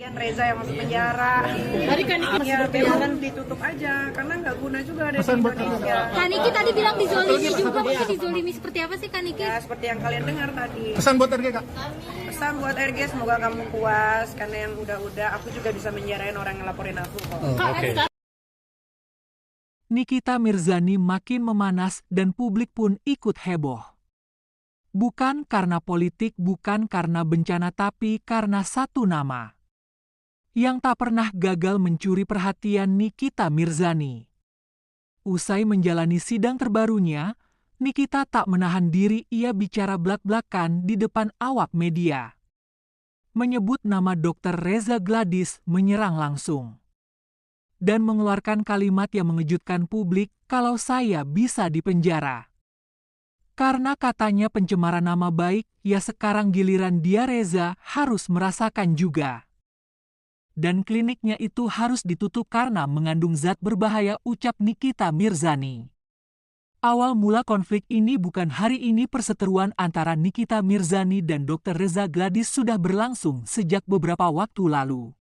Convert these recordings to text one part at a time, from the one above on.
gantian Reza yang masuk penjara. Tadi kan Niki masih Ya berpenjara. memang ditutup aja karena nggak guna juga ada di Indonesia. Kak Niki tadi bilang dizolimi juga, mungkin dizolimi seperti apa sih Kak Niki? Ya seperti yang kalian dengar tadi. Pesan buat RG, Kak. Pesan buat RG, semoga kamu puas karena yang udah-udah aku juga bisa menjarain orang yang laporin aku kok. Nikita Mirzani makin memanas dan publik pun ikut heboh. Bukan karena politik, bukan karena bencana, tapi karena satu nama yang tak pernah gagal mencuri perhatian Nikita Mirzani. Usai menjalani sidang terbarunya, Nikita tak menahan diri, ia bicara blak-blakan di depan awak media. Menyebut nama Dr. Reza Gladys menyerang langsung. Dan mengeluarkan kalimat yang mengejutkan publik, kalau saya bisa dipenjara. Karena katanya pencemaran nama baik, ya sekarang giliran dia Reza harus merasakan juga. Dan kliniknya itu harus ditutup karena mengandung zat berbahaya, ucap Nikita Mirzani. Awal mula konflik ini bukan hari ini, perseteruan antara Nikita Mirzani dan Dr. Reza Gladys sudah berlangsung sejak beberapa waktu lalu.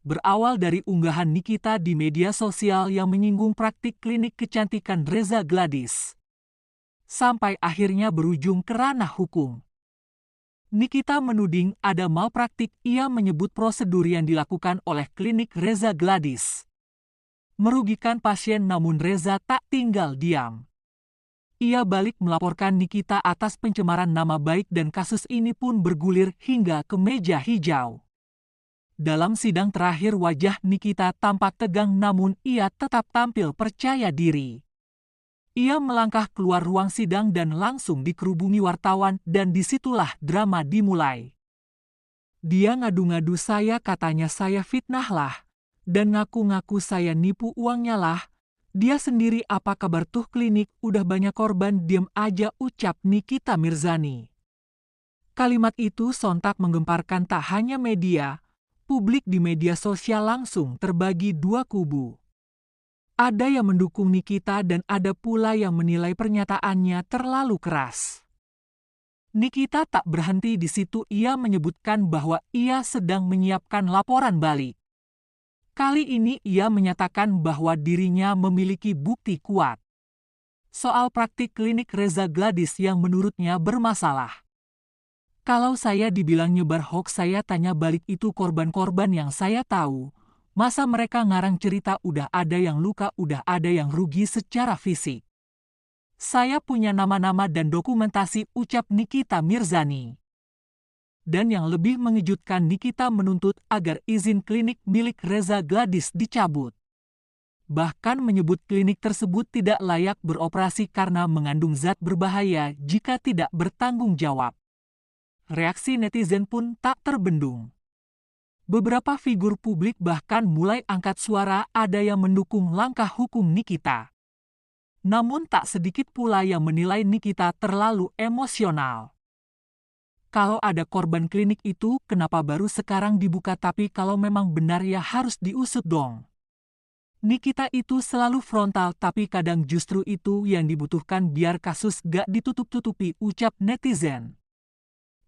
Berawal dari unggahan Nikita di media sosial yang menyinggung praktik klinik kecantikan Reza Gladys. Sampai akhirnya berujung ke ranah hukum. Nikita menuding ada malpraktik, ia menyebut prosedur yang dilakukan oleh klinik Reza Gladys merugikan pasien, namun Reza tak tinggal diam. Ia balik melaporkan Nikita atas pencemaran nama baik dan kasus ini pun bergulir hingga ke meja hijau. Dalam sidang terakhir wajah Nikita tampak tegang, namun ia tetap tampil percaya diri. Ia melangkah keluar ruang sidang dan langsung dikerubungi wartawan, dan disitulah drama dimulai. Dia ngadu-ngadu saya, katanya saya fitnah lah, dan ngaku-ngaku saya nipu uangnya lah. Dia sendiri apa kabar tuh klinik, udah banyak korban, diem aja, ucap Nikita Mirzani. Kalimat itu sontak menggemparkan tak hanya media. Publik di media sosial langsung terbagi dua kubu. Ada yang mendukung Nikita dan ada pula yang menilai pernyataannya terlalu keras. Nikita tak berhenti di situ, ia menyebutkan bahwa ia sedang menyiapkan laporan balik. Kali ini ia menyatakan bahwa dirinya memiliki bukti kuat soal praktik klinik Reza Gladys yang menurutnya bermasalah. Kalau saya dibilang nyebar hoax, saya tanya balik, itu korban-korban yang saya tahu. Masa mereka ngarang cerita, udah ada yang luka, udah ada yang rugi secara fisik. Saya punya nama-nama dan dokumentasi, ucap Nikita Mirzani. Dan yang lebih mengejutkan, Nikita menuntut agar izin klinik milik Reza Gladys dicabut. Bahkan menyebut klinik tersebut tidak layak beroperasi karena mengandung zat berbahaya jika tidak bertanggung jawab. Reaksi netizen pun tak terbendung. Beberapa figur publik bahkan mulai angkat suara, ada yang mendukung langkah hukum Nikita. Namun tak sedikit pula yang menilai Nikita terlalu emosional. Kalau ada korban klinik itu, kenapa baru sekarang dibuka? Tapi kalau memang benar ya harus diusut dong. Nikita itu selalu frontal, tapi kadang justru itu yang dibutuhkan biar kasus gak ditutup-tutupi, ucap netizen.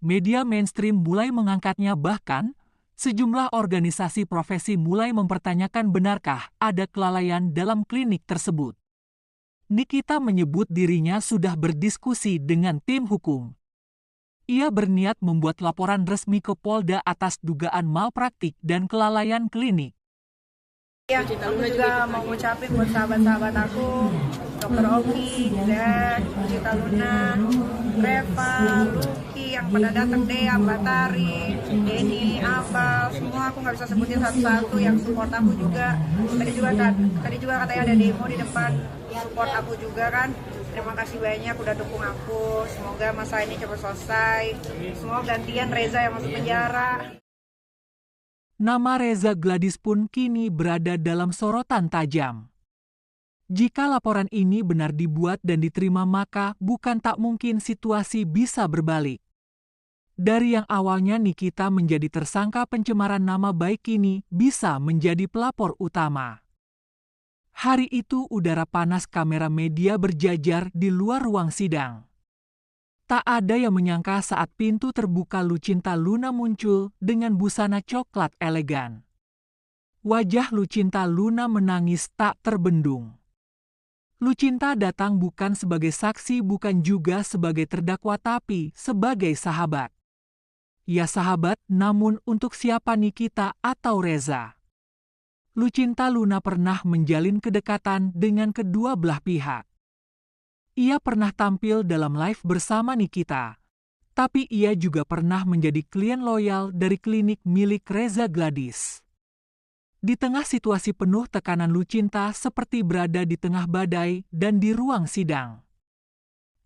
Media mainstream mulai mengangkatnya, bahkan sejumlah organisasi profesi mulai mempertanyakan benarkah ada kelalaian dalam klinik tersebut. Nikita menyebut dirinya sudah berdiskusi dengan tim hukum. Ia berniat membuat laporan resmi ke Polda atas dugaan malpraktik dan kelalaian klinik. Ya, aku juga mau ngucapin buat sahabat-sahabat aku, Dr. Oki, Zek, Cita Luna, Reva, Luki, yang pada datang, Dea, Batari, Denny, Abal, semua aku nggak bisa sebutin satu-satu yang support aku juga. Tadi juga katanya ada demo di depan, support aku juga kan. Terima kasih banyak udah dukung aku. Semoga masa ini cepat selesai. Semoga gantian Reza yang masuk penjara. Nama Reza Gladys pun kini berada dalam sorotan tajam. Jika laporan ini benar dibuat dan diterima, maka bukan tak mungkin situasi bisa berbalik. Dari yang awalnya Nikita menjadi tersangka pencemaran nama baik, kini bisa menjadi pelapor utama. Hari itu udara panas, kamera media berjajar di luar ruang sidang. Tak ada yang menyangka saat pintu terbuka Lucinta Luna muncul dengan busana coklat elegan. Wajah Lucinta Luna menangis tak terbendung. Lucinta datang bukan sebagai saksi, bukan juga sebagai terdakwa, tapi sebagai sahabat. Ya sahabat, namun untuk siapa Nikita atau Reza? Lucinta Luna pernah menjalin kedekatan dengan kedua belah pihak. Ia pernah tampil dalam live bersama Nikita, tapi ia juga pernah menjadi klien loyal dari klinik milik Reza Gladys. Di tengah situasi penuh tekanan, Lucinta seperti berada di tengah badai dan di ruang sidang.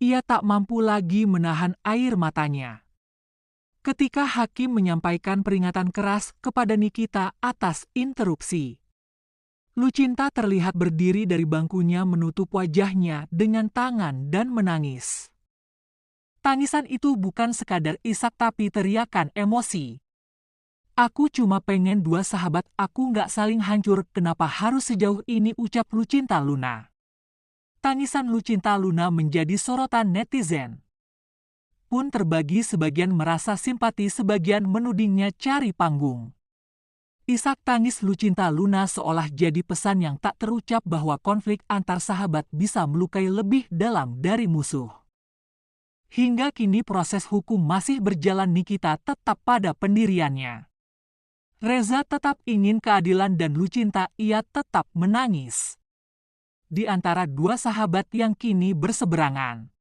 Ia tak mampu lagi menahan air matanya ketika hakim menyampaikan peringatan keras kepada Nikita atas interupsi. Lucinta terlihat berdiri dari bangkunya menutup wajahnya dengan tangan dan menangis. Tangisan itu bukan sekadar isak tapi teriakan emosi. Aku cuma pengen dua sahabat aku nggak saling hancur, kenapa harus sejauh ini, ucap Lucinta Luna. Tangisan Lucinta Luna menjadi sorotan netizen. Pun terbagi, sebagian merasa simpati, sebagian menudingnya cari panggung. Isak tangis Lucinta Luna seolah jadi pesan yang tak terucap bahwa konflik antar sahabat bisa melukai lebih dalam dari musuh. Hingga kini proses hukum masih berjalan, Nikita tetap pada pendiriannya. Reza tetap ingin keadilan dan Lucinta ia tetap menangis. Di antara dua sahabat yang kini berseberangan.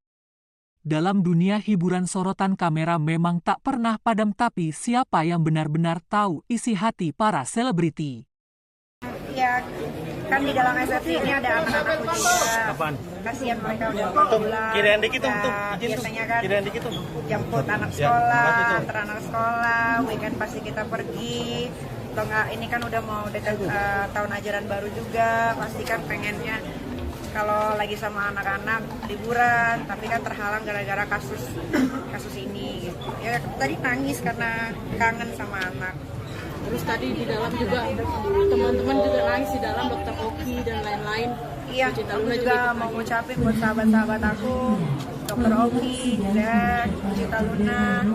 Dalam dunia hiburan sorotan kamera memang tak pernah padam, tapi siapa yang benar-benar tahu isi hati para selebriti? Ya, kan di dalam SFC ini ada anak-anakku juga. Kasihan mereka udah pulang. Kirain dikit tuh, biasanya kan kirain dikit tuh. jemput anak sekolah, antar anak sekolah, weekend pasti kita pergi. Atau enggak, ini kan udah mau dekat tahun ajaran baru juga, pasti kan pengennya kalau lagi sama anak-anak liburan, tapi kan terhalang gara-gara kasus ini gitu. Ya tadi nangis karena kangen sama anak. Terus tadi di dalam juga teman-teman juga nangis di dalam, Dokter Oki dan lain-lain. Iya, aku juga mau ngucapin buat sahabat-sahabat aku, Dokter Oki, Jack, Lucinta Luna,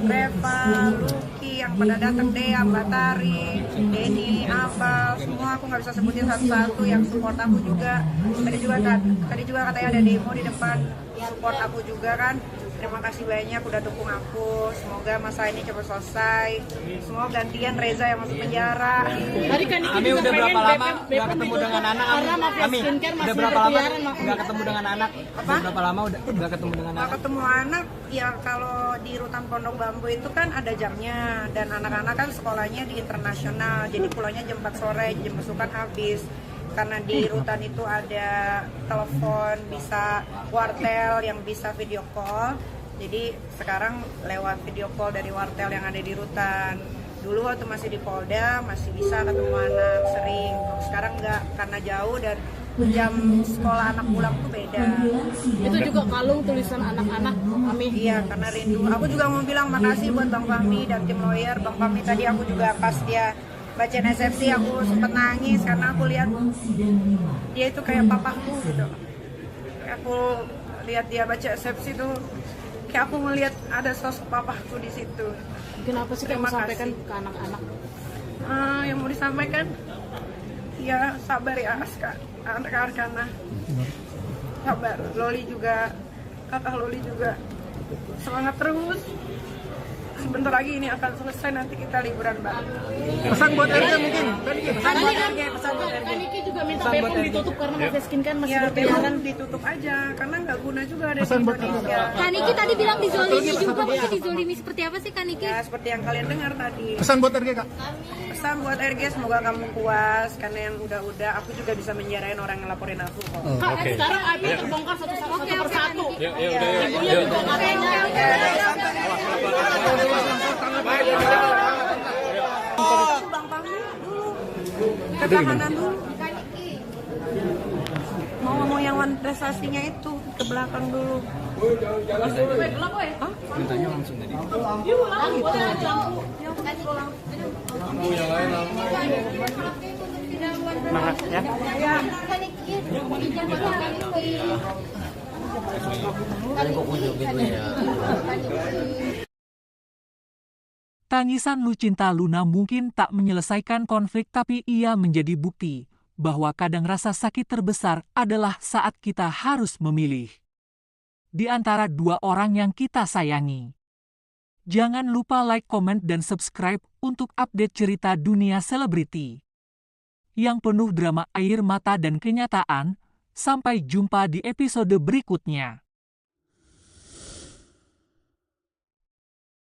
Reva, Luki, yang pada datang, Dea, Batari, Denny, Abal, semua aku nggak bisa sebutin satu-satu yang support aku juga. Tadi juga katanya ada demo di depan, support aku juga kan. Terima kasih banyak udah dukung aku. Semoga masa ini cepat selesai. Semoga gantian Reza yang masuk penjara. Tadi kan Ami udah berapa lama nggak ketemu dengan anak? Ami udah berapa lama nggak ketemu dengan anak? Apa? Udah berapa lama udah nggak ketemu dengan Nggak anak? ketemu anak, ya kalau di Rutan Pondok Bambu itu kan ada jamnya. Dan anak-anak kan sekolahnya di internasional. Jadi pulangnya jam 4 sore, jam besukan habis. Karena di rutan itu ada telepon, bisa wartel yang bisa video call. Jadi sekarang lewat video call dari wartel yang ada di rutan. Dulu waktu masih di Polda masih bisa ketemu anak sering. Sekarang enggak, karena jauh dan jam sekolah anak pulang tuh beda. itu juga kalung tulisan anak-anak Ami. Iya, karena rindu. Aku juga mau bilang makasih buat Bang Fahmi dan tim lawyer. Bang Fahmi tadi aku juga pas dia bacain SFC aku sempet nangis karena aku lihat dia itu kayak papaku gitu. Aku lihat dia baca SFC tuh kayak aku melihat ada sosok papaku di situ. Mungkin apa sih yang Terima mau sampaikan kasih. ke anak-anak? Yang mau disampaikan, ya sabar ya Aska, anak Arkana, sabar. Loli juga, kakak Loli juga semangat terus. Sebentar lagi ini akan selesai, nanti kita liburan bareng. Pesan buat RG mungkin. Pesan buat RG, pesan buat RG. Kan Niki juga minta Bepom ditutup karena Mafia Skin kan masih Ya, berkeliaran. Bepom ditutup aja, karena nggak guna juga ada di Indonesia. Kak Niki tadi bilang dizolimi juga, maksudnya dizolimi seperti apa sih Kak Niki? Ya, seperti yang kalian dengar tadi. Pesan buat RG Kak. Pesan buat RG, semoga kamu puas, karena yang udah-udah, aku juga bisa menjarain orang yang laporin aku kok. Kak, sekarang AB terbongkar satu persatu. Bang Fahmi dulu, ketahanan dulu. Mau ngomong yang prestasinya itu ke belakang dulu. Mintanya langsung tadi. Semangat ya. Tangisan Lucinta Luna mungkin tak menyelesaikan konflik, tapi ia menjadi bukti bahwa kadang rasa sakit terbesar adalah saat kita harus memilih di antara dua orang yang kita sayangi. Jangan lupa like, komen, dan subscribe untuk update cerita dunia selebriti yang penuh drama, air mata, dan kenyataan. Sampai jumpa di episode berikutnya.